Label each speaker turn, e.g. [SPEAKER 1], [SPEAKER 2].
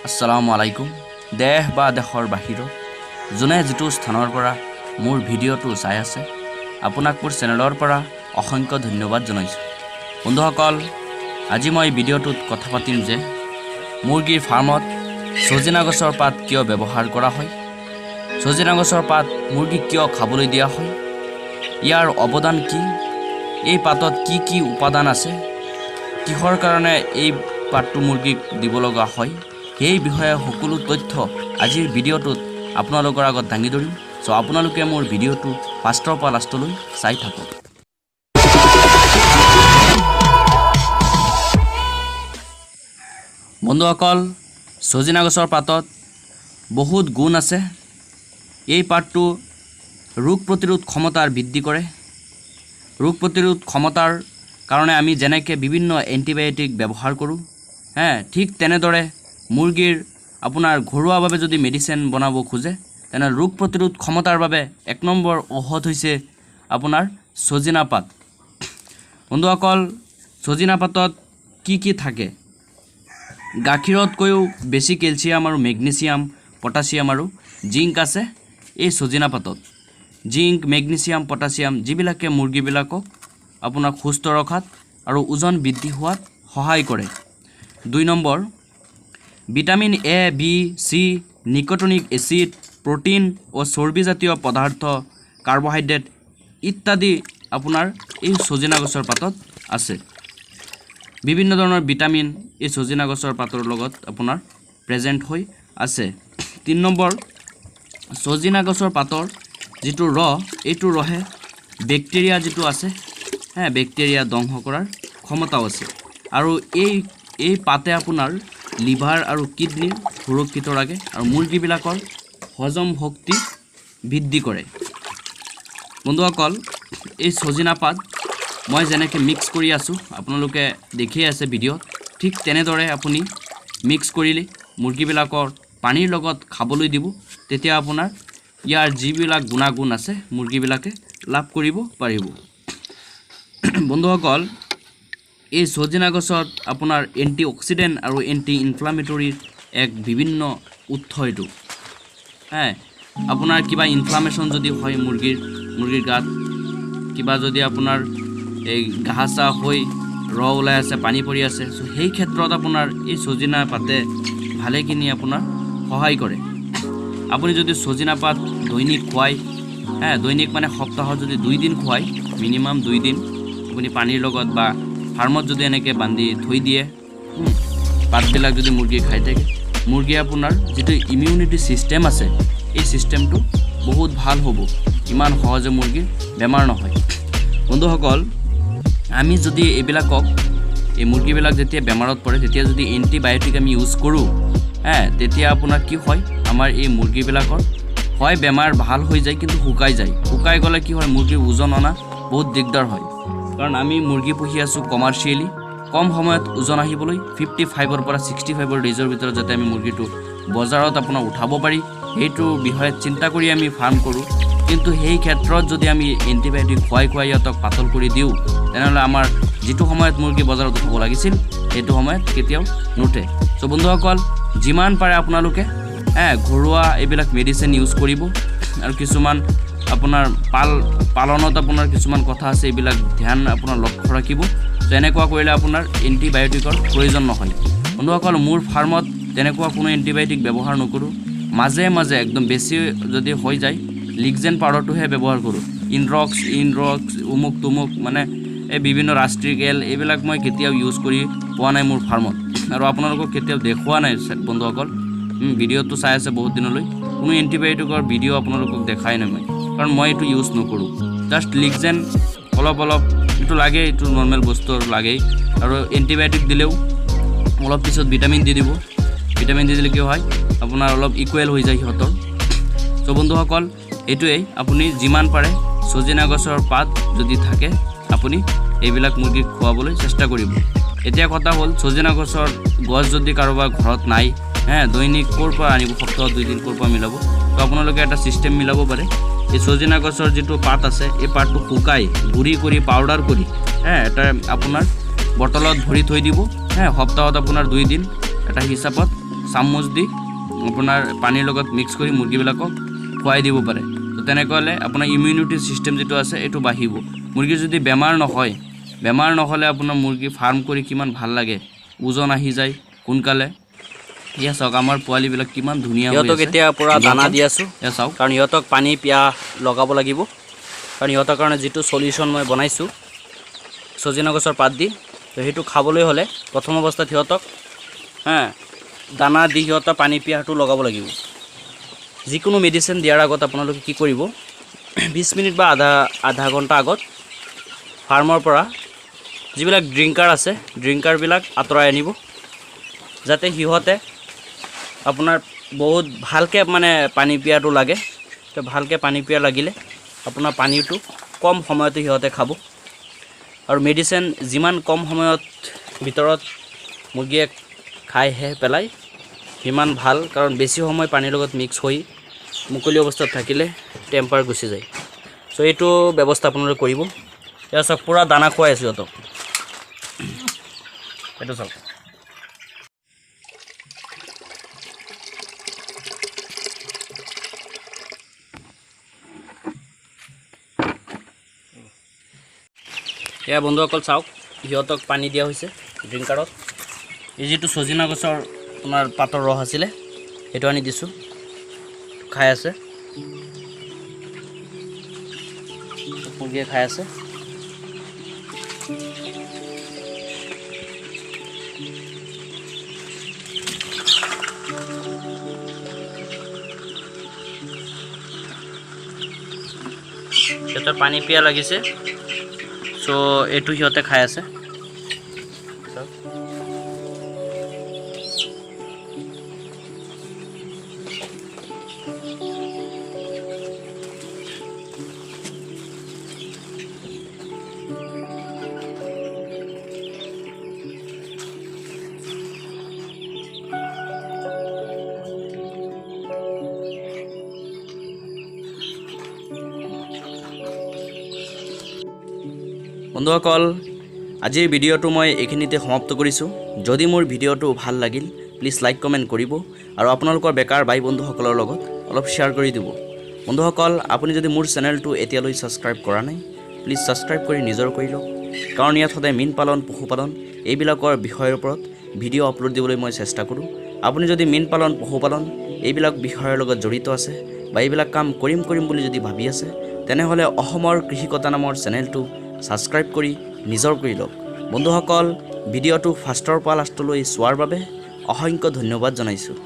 [SPEAKER 1] আসসালামু আলাইকুম। দেশ বা দেশৰ বাহিৰত যোনে যিটো স্থানৰ পৰা মোৰ ভিডিঅ'টো চাই আছে আপোনাক মোৰ চেনেলৰ পৰা অসংখ্য ধন্যবাদ জনাইছোঁ। বন্ধুসকল, আজি মই ভিডিঅ'টোত কথা পাতিম যে মুৰ্গীৰ ফাৰ্মত সজিনা গছৰ পাত কিয় ব্যৱহাৰ কৰা হয়, সজিনা গছৰ পাত মুৰ্গীক কিয় খাবলৈ দিয়া হয়, ইয়াৰ অৱদান কি, এই পাতত কি কি উপাদান আছে, কিহৰ কাৰণে এই পাতটো মুৰ্গীক দিব লগা হয়, সেই বিষয়ে সকলো তথ্য আজিৰ ভিডিঅ'টোত আপোনালোকৰ আগত দাঙি ধৰিম। চ' আপোনালোকে মোৰ ভিডিঅ'টো ফাৰ্ষ্টৰ পৰা লাষ্টলৈ চাই থাকক। বন্ধুসকল, সজিনা গছৰ পাতত বহুত গুণ আছে। এই পাতটো ৰোগ প্ৰতিৰোধ ক্ষমতাৰ বৃদ্ধি কৰে। ৰোগ প্ৰতিৰোধ ক্ষমতাৰ কাৰণে আমি যেনেকৈ বিভিন্ন এণ্টিবায়'টিক ব্যৱহাৰ কৰোঁ, ঠিক তেনেদৰে মুৰ্গীৰ আপোনাৰ ঘৰুৱাভাৱে যদি মেডিচিন বনাব খোজে তেনে ৰোগ প্ৰতিৰোধ ক্ষমতাৰ বাবে এক নম্বৰ ঔষধ হৈছে আপোনাৰ সজিনা পাত। বন্ধুসকল, সজিনা পাতত কি কি থাকে? গাখীৰতকৈও বেছি কেলছিয়াম আৰু মেগনেছিয়াম, পটাছিয়াম আৰু জিংক আছে এই সজিনা পাতত। জিংক, মেগনেছিয়াম, পটাছিয়াম যিবিলাকে মুৰ্গীবিলাকক আপোনাক সুস্থ ৰখাত আৰু ওজন বৃদ্ধি হোৱাত সহায় কৰে। 2 নম্বৰ, vitamin A, B, C, nicotinic acid, protein ও চৰ্বিজাতীয় পদাৰ্থ, কাৰ্বহাইড্ৰেট ইত্যাদি আপোনাৰ এই সজিনা গছৰ পাতত আছে। বিভিন্ন ধৰণৰ ভিটামিন এই সজিনা গছৰ পাতৰ লগত আপোনাৰ প্ৰেজেণ্ট হৈ আছে। 3 নম্বৰ, সজিনা গছৰ পাতৰ যিটো এইটো ৰহে বেক্টেৰিয়া যিটো আছে, বেক্টেৰিয়া ধ্বংস কৰাৰ ক্ষমতাও আছে। আৰু এই পাতে আপোনাৰ লিভাৰ আৰু কিডনি সুৰক্ষিত ৰাখে আৰু মুৰ্গীবিলাকৰ হজম শক্তি বৃদ্ধি কৰে। বন্ধুসকল, এই সজিনা পাত মই যেনেকৈ মিক্স কৰি আছোঁ আপোনালোকে দেখিয়ে আছে ভিডিঅ'ত, ঠিক তেনেদৰে আপুনি মিক্স কৰিলে মুৰ্গীবিলাকৰ পানীৰ লগত খাবলৈ দিব, তেতিয়া আপোনাৰ ইয়াৰ যিবিলাক গুণাগুণ আছে মুৰ্গীবিলাকে লাভ কৰিব পাৰিব। বন্ধুসকল, এই সজিনা গছত আপোনাৰ এণ্টি অক্সিডেণ্ট আৰু এণ্টি ইনফ্লামেটৰীৰ এক বিভিন্ন উৎস এইটো। আপোনাৰ কিবা ইনফ্লামেশ্যন যদি হয় মুৰ্গীৰ গাত, কিবা যদি আপোনাৰ এই ঘাঁ চাহ হৈ ওলাই আছে, পানী পৰি আছে, চ' সেই ক্ষেত্ৰত আপোনাৰ এই সজিনা পাতে ভালেখিনি আপোনাৰ সহায় কৰে। আপুনি যদি সজিনা পাত দৈনিক খুৱাই, দৈনিক মানে সপ্তাহত যদি 2 দিন খুৱাই, মিনিমাম 2 দিন আপুনি পানীৰ লগত বা ফাৰ্মত যদি এনেকৈ বান্ধি থৈ দিয়ে, পাতবিলাক যদি মুৰ্গী খাই থাকে, মুৰ্গী আপোনাৰ যিটো ইমিউনিটি ছিষ্টেম আছে এই ছিষ্টেমটো বহুত ভাল হ'ব, ইমান সহজে মুৰ্গীৰ বেমাৰ নহয়। বন্ধুসকল, আমি যদি এইবিলাকক এই মুৰ্গীবিলাক যেতিয়া বেমাৰত পৰে তেতিয়া যদি এণ্টিবায়'টিক আমি ইউজ কৰোঁ, তেতিয়া আপোনাৰ কি হয়, আমাৰ এই মুৰ্গীবিলাকৰ হয় বেমাৰ ভাল হৈ যায় কিন্তু শুকাই গ'লে কি হয়, মুৰ্গীৰ ওজন অনা বহুত দিগদাৰ হয়। কাৰণ আমি মুৰ্গী পুহি আছোঁ কমাৰ্চিয়েলি, কম সময়ত ওজন আহিবলৈ 55ৰ পৰা 65 ডেইজৰ ভিতৰত যাতে আমি মুৰ্গীটো বজাৰত আপোনাৰ উঠাব পাৰি, সেইটো বিষয়ে চিন্তা কৰি আমি ফাৰ্ম কৰোঁ। কিন্তু সেই ক্ষেত্ৰত যদি আমি এণ্টিবায়'টিক খুৱাই সিহঁতক পাতল কৰি দিওঁ, তেনেহ'লে আমাৰ যিটো সময়ত মুৰ্গী বজাৰত উঠাব লাগিছিল সেইটো সময়ত কেতিয়াও নুঠে। চ' বন্ধুসকল, যিমান পাৰে আপোনালোকে ঘৰুৱা এইবিলাক মেডিচিন ইউজ কৰিব। আৰু কিছুমান আপোনাৰ পালনত আপোনাৰ কিছুমান কথা আছে, এইবিলাক ধ্যান আপোনাৰ লক্ষ্য ৰাখিব। ত' এনেকুৱা কৰিলে আপোনাৰ এণ্টিবায়'টিকৰ প্ৰয়োজন নহয়। বন্ধুসকল, মোৰ ফাৰ্মত তেনেকুৱা কোনো এণ্টিবায়'টিক ব্যৱহাৰ নকৰোঁ। মাজে মাজে একদম বেছি যদি হৈ যায় লিগজেন পাউডাৰটোহে ব্যৱহাৰ কৰোঁ। ইনৰক্স উমুক তুমুক মানে এই বিভিন্ন ৰাষ্ট্ৰিক এল এইবিলাক মই কেতিয়াও ইউজ কৰি পোৱা নাই মোৰ ফাৰ্মত, আৰু আপোনালোকক কেতিয়াও দেখুওৱা নাই। বন্ধুসকল, ভিডিঅ'টো চাই আছে বহুত দিনলৈ, কোনো এণ্টিবায়'টিকৰ ভিডিঅ' আপোনালোকক দেখাই নাই মই, কাৰণ মই এইটো ইউজ নকৰোঁ। জাষ্ট লিগজেন অলপ এইটো লাগে, এইটো নৰ্মেল বস্তু লাগেই। আৰু এণ্টিবায়'টিক দিলেও অলপ পিছত ভিটামিন দি দিব। ভিটামিন দি দিলে কি হয়, আপোনাৰ অলপ ইকুৱেল হৈ যায় সিহঁতৰ। চ' বন্ধুসকল, এইটোৱেই, আপুনি যিমান পাৰে সজিনা গছৰ পাত যদি থাকে আপুনি এইবিলাক মুৰ্গীক খুৱাবলৈ চেষ্টা কৰিব। এতিয়া কথা হ'ল, সজিনা গছৰ গছ যদি কাৰোবাৰ ঘৰত নাই, দৈনিক ক'ৰ পৰা আনিব, সপ্তাহত 2 দিন ক'ৰ পৰা মিলাব, তো আপোনালোকে এটা ছিষ্টেম মিলাব পাৰে। এই সজিনা গছৰ যিটো পাত আছে এই পাতটো শুকাই গুড়ি কৰি পাউডাৰ কৰি এটা আপোনাৰ বটলত ভৰি থৈ দিব, সপ্তাহত আপোনাৰ 2 দিন এটা হিচাপত চামুচ দি আপোনাৰ পানীৰ লগত মিক্স কৰি মুৰ্গীবিলাকক খুৱাই দিব পাৰে। তো তেনেকৈ হ'লে আপোনাৰ ইমিউনিটি ছিষ্টেম যিটো আছে এইটো বাঢ়িব। মুৰ্গীৰ যদি বেমাৰ নহ'লে আপোনাৰ মুৰ্গী ফাৰ্ম কৰি কিমান ভাল লাগে, ওজন আহি যায় সোনকালে। এয়া চাওক আমাৰ পোৱালিবিলাক কিমান ধুনীয়া হৈ আছে।
[SPEAKER 2] ইহঁতক এতিয়া পূৰা দানা দি আছোঁ,
[SPEAKER 1] এয়া চাওক,
[SPEAKER 2] কাৰণ ইহঁতক পানী পিয়াহ লগাব লাগিব। কাৰণ ইহঁতৰ কাৰণে যিটো চলিউশ্যন মই বনাইছোঁ ছজিনা গছৰ পাত দি, তো সেইটো খাবলৈ হ'লে প্ৰথম অৱস্থাত সিহঁতক দানা দি সিহঁতৰ পানী পিয়াহটো লগাব লাগিব। যিকোনো মেডিচিন দিয়াৰ আগত আপোনালোকে কি কৰিব, 20 মিনিট বা আধা ঘণ্টা আগত ফাৰ্মৰ পৰা যিবিলাক ড্ৰিংকাৰ আছে ড্ৰিংকাৰবিলাক আঁতৰাই আনিব, যাতে সিহঁতে আপোনাৰ বহুত ভালকৈ মানে পানী পিয়াটো লাগে। তো ভালকৈ পানী পিয়া লাগিলে আপোনাৰ পানীটো কম সময়তে সিহঁতে খাব। আৰু মেডিচিন যিমান কম সময়ত ভিতৰত মুৰ্গীয়ে খাইহে পেলায় সিমান ভাল, কাৰণ বেছি সময় পানীৰ লগত মিক্স হৈ মুকলি অৱস্থাত থাকিলে টেম্পাৰ গুচি যায়। চ' এইটো ব্যৱস্থা আপোনালোকে কৰিব। এতিয়া চাওক পূৰা দানা খুৱাই আছোঁ সিহঁতক, এইটো চাওক। এয়া বন্ধুসকল চাওক, সিহঁতক পানী দিয়া হৈছে ড্ৰিংকাৰত। এই যিটো ছজিনা গছৰ আপোনাৰ পাতৰ ৰস আছিলে সেইটো আনি দিছোঁ, খাই আছে মুৰ্গীয়ে খাই আছে। সিহঁতৰ পানী পিয়া লাগিছে, চ' এইটো সিহঁতে খাই আছে।
[SPEAKER 1] বন্ধুসকল, আজিৰ ভিডিঅ'টো মই এইখিনিতে সমাপ্ত কৰিছোঁ। যদি মোৰ ভিডিঅ'টো ভাল লাগিল প্লিজ লাইক কমেণ্ট কৰিব আৰু আপোনালোকৰ বেকাৰ ভাই বন্ধুসকলৰ লগত অলপ শ্বেয়াৰ কৰি দিব। বন্ধুসকল, আপুনি যদি মোৰ চেনেলটো এতিয়ালৈ ছাবস্ক্ৰাইব কৰা নাই প্লিজ ছাবস্ক্ৰাইব কৰি নিজৰ কৰি লওক, কাৰণ ইয়াত সদায় মীন পালন, পশুপালন এইবিলাকৰ বিষয়ৰ ওপৰত ভিডিঅ' আপলোড দিবলৈ মই চেষ্টা কৰোঁ। আপুনি যদি মীন পালন, পশুপালন এইবিলাক বিষয়ৰ লগত জড়িত আছে বা এইবিলাক কাম কৰিম বুলি যদি ভাবি আছে, তেনেহ'লে অসমৰ কৃষিকতা নামৰ চেনেলটো ছাবস্ক্ৰাইব কৰি নিজৰ কৰি লওক। বন্ধুসকল, ভিডিঅ'টো ফাৰ্ষ্টৰ পৰা লাষ্টলৈ চোৱাৰ বাবে অসংখ্য ধন্যবাদ জনাইছোঁ।